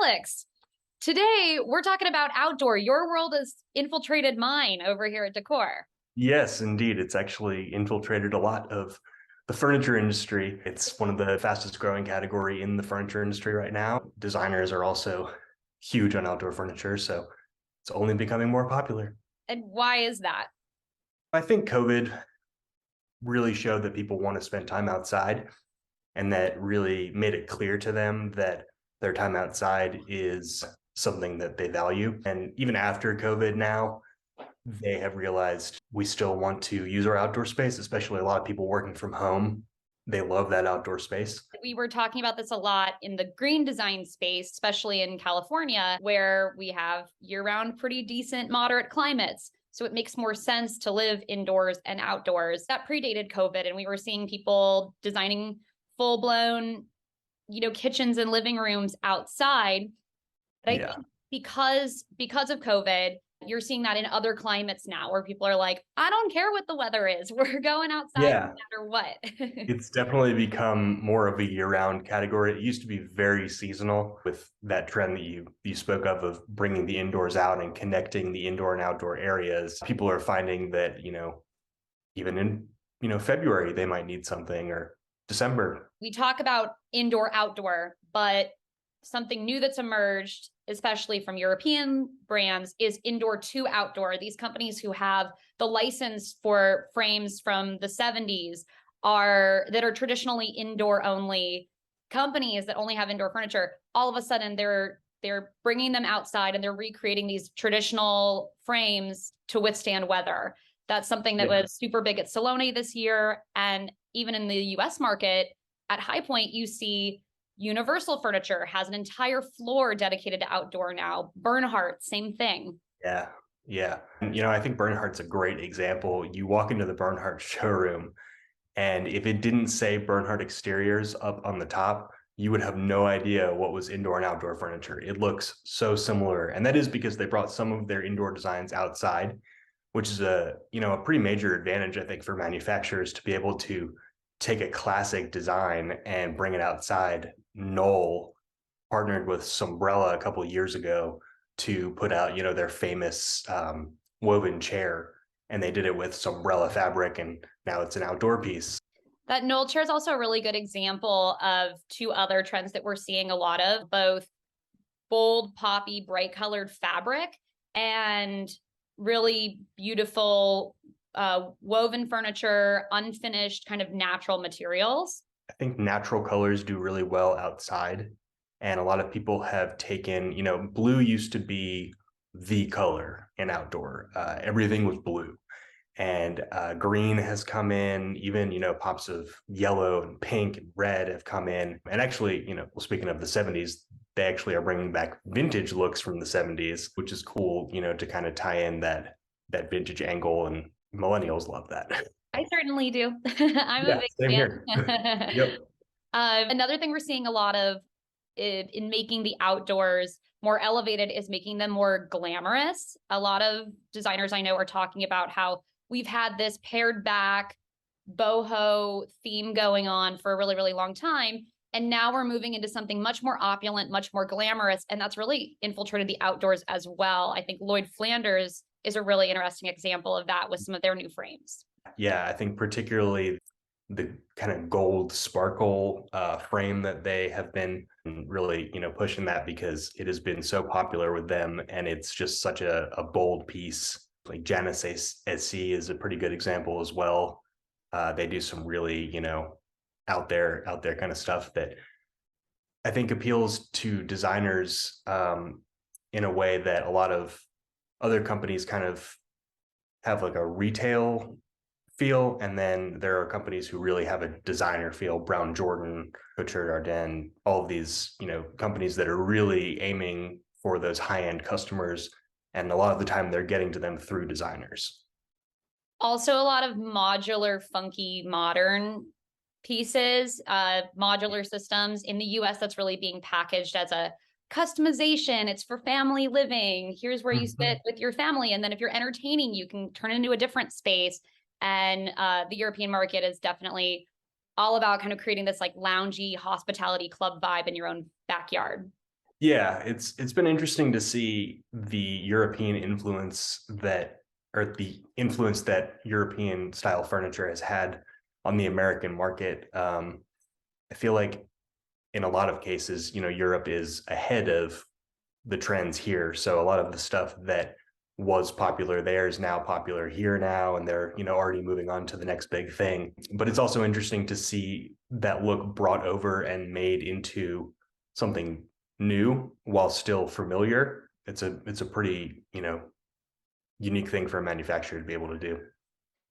Alex, today we're talking about outdoor. Your world has infiltrated mine over here at Decor. Yes, indeed. It's actually infiltrated a lot of the furniture industry. It's one of the fastest growing category in the furniture industry right now. Designers are also huge on outdoor furniture, so it's only becoming more popular. And why is that? I think COVID really showed that people want to spend time outside, and that really made it clear to them that their time outside is something that they value. And even after COVID now, they have realized we still want to use our outdoor space, especially a lot of people working from home. They love that outdoor space. We were talking about this a lot in the green design space, especially in California, where we have year-round pretty decent moderate climates. So it makes more sense to live indoors and outdoors. That predated COVID, and we were seeing people designing full-blown, kitchens and living rooms outside. But I Yeah. think because of COVID, you're seeing that in other climates now where people are like, I don't care what the weather is. We're going outside no Yeah. matter what. It's definitely become more of a year-round category. It used to be very seasonal with that trend that you spoke of bringing the indoors out and connecting the indoor and outdoor areas. People are finding that, even in, February, they might need something, or December. We talk about indoor outdoor, but something new that's emerged, especially from European brands, is indoor to outdoor. These companies who have the license for frames from the 70s that are traditionally indoor only companies that only have indoor furniture. All of a sudden they're bringing them outside and they're recreating these traditional frames to withstand weather. That's something that was super big at Salone this year. And even in the US market, at High Point, you see Universal Furniture has an entire floor dedicated to outdoor now. Bernhardt, same thing. Yeah. Yeah. I think Bernhardt's a great example. You walk into the Bernhardt showroom, and if it didn't say Bernhardt Exteriors up on the top, you would have no idea what was indoor and outdoor furniture. It looks so similar. And that is because they brought some of their indoor designs outside, which is a pretty major advantage, I think, for manufacturers to be able to take a classic design and bring it outside. Knoll partnered with Sombrella a couple of years ago to put out, their famous woven chair, and they did it with Sombrella fabric, and now it's an outdoor piece. That Knoll chair is also a really good example of two other trends that we're seeing a lot of, both bold, poppy, bright colored fabric and really beautiful woven furniture, unfinished kind of natural materials. I think natural colors do really well outside. And a lot of people have taken, blue used to be the color in outdoor. Everything was blue. And green has come in, even, pops of yellow and pink and red have come in. And actually, speaking of the 70s, they actually are bringing back vintage looks from the 70s, which is cool, to kind of tie in that vintage angle, and millennials love that. I certainly do. I'm a Yeah, big same here. fan. Yep. Another thing we're seeing a lot of in making the outdoors more elevated is making them more glamorous. A lot of designers I know are talking about how we've had this pared back boho theme going on for a really, really long time. And now we're moving into something much more opulent, much more glamorous. And that's really infiltrated the outdoors as well. I think Lloyd Flanders is a really interesting example of that with some of their new frames. Yeah, I think particularly the kind of gold sparkle frame that they have been really, pushing that, because it has been so popular with them, and it's just such a bold piece. Like Janice SC is a pretty good example as well. They do some really, out there kind of stuff that I think appeals to designers in a way that a lot of other companies kind of have like a retail feel, and then there are companies who really have a designer feel. Brown Jordan, Couture Ardennes, all of these, companies that are really aiming for those high-end customers, and a lot of the time they're getting to them through designers. Also, a lot of modular, funky, modern pieces, modular systems in the US that's really being packaged as a customization. It's for family living. Here's where you sit with your family. And then if you're entertaining, you can turn it into a different space. And the European market is definitely all about kind of creating this like loungy hospitality club vibe in your own backyard. Yeah, it's been interesting to see the European influence that, or the influence that European style furniture has had on the American market. I feel like in a lot of cases, Europe is ahead of the trends here. So a lot of the stuff that was popular there is now popular here now, and they're, already moving on to the next big thing. But it's also interesting to see that look brought over and made into something new while still familiar. It's a pretty, unique thing for a manufacturer to be able to do.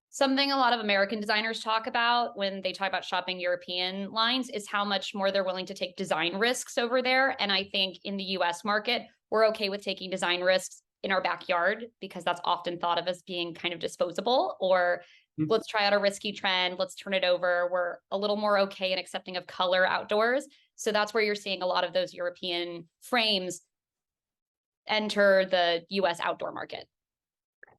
Something a lot of American designers talk about when they talk about shopping European lines is how much more they're willing to take design risks over there. And I think in the US market, we're okay with taking design risks in our backyard because that's often thought of as being kind of disposable, or let's try out a risky trend, let's turn it over. We're a little more okay and accepting of color outdoors. So that's where you're seeing a lot of those European frames enter the US outdoor market.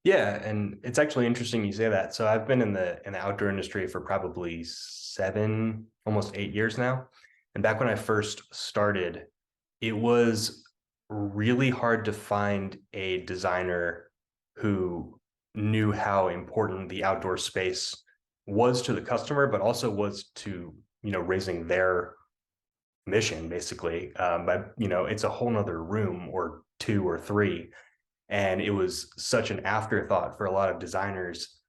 Yeah, and it's actually interesting you say that. So I've been in the outdoor industry for probably 7, almost 8 years now. And back when I first started, it was really hard to find a designer who knew how important the outdoor space was to the customer, but also was to, raising their mission basically. But it's a whole nother room or two or three, and it was such an afterthought for a lot of designers,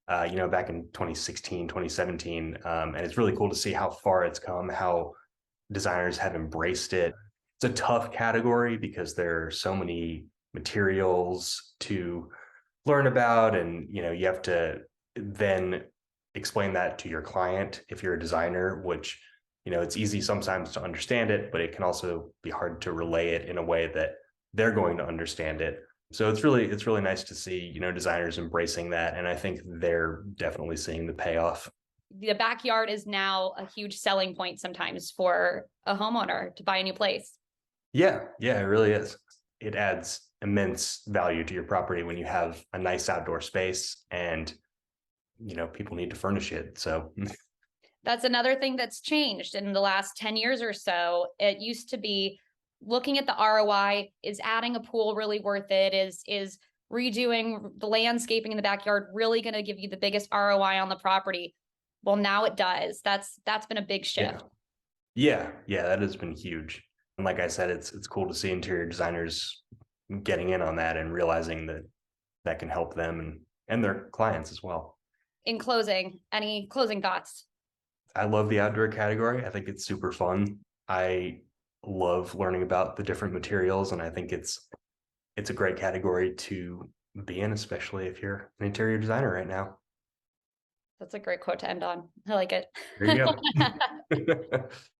back in 2016, 2017. And it's really cool to see how far it's come, how designers have embraced it. It's a tough category because there are so many materials to learn about, and you have to then explain that to your client if you're a designer, which it's easy sometimes to understand it, but it can also be hard to relay it in a way that they're going to understand it. So it's really nice to see, designers embracing that. And I think they're definitely seeing the payoff. The backyard is now a huge selling point sometimes for a homeowner to buy a new place. Yeah, yeah, it really is. It adds immense value to your property when you have a nice outdoor space, and people need to furnish it. So That's another thing that's changed in the last 10 years or so. It used to be looking at the ROI, is adding a pool really worth it? Is redoing the landscaping in the backyard really going to give you the biggest ROI on the property? Well, now it does. That's been a big yeah, shift. yeah, that has been huge. And like I said, it's cool to see interior designers getting in on that and realizing that that can help them and their clients as well. In closing, any closing thoughts? I love the outdoor category. I think it's super fun. I love learning about the different materials, and I think it's a great category to be in, especially if you're an interior designer right now. That's a great quote to end on. I like it. There you go.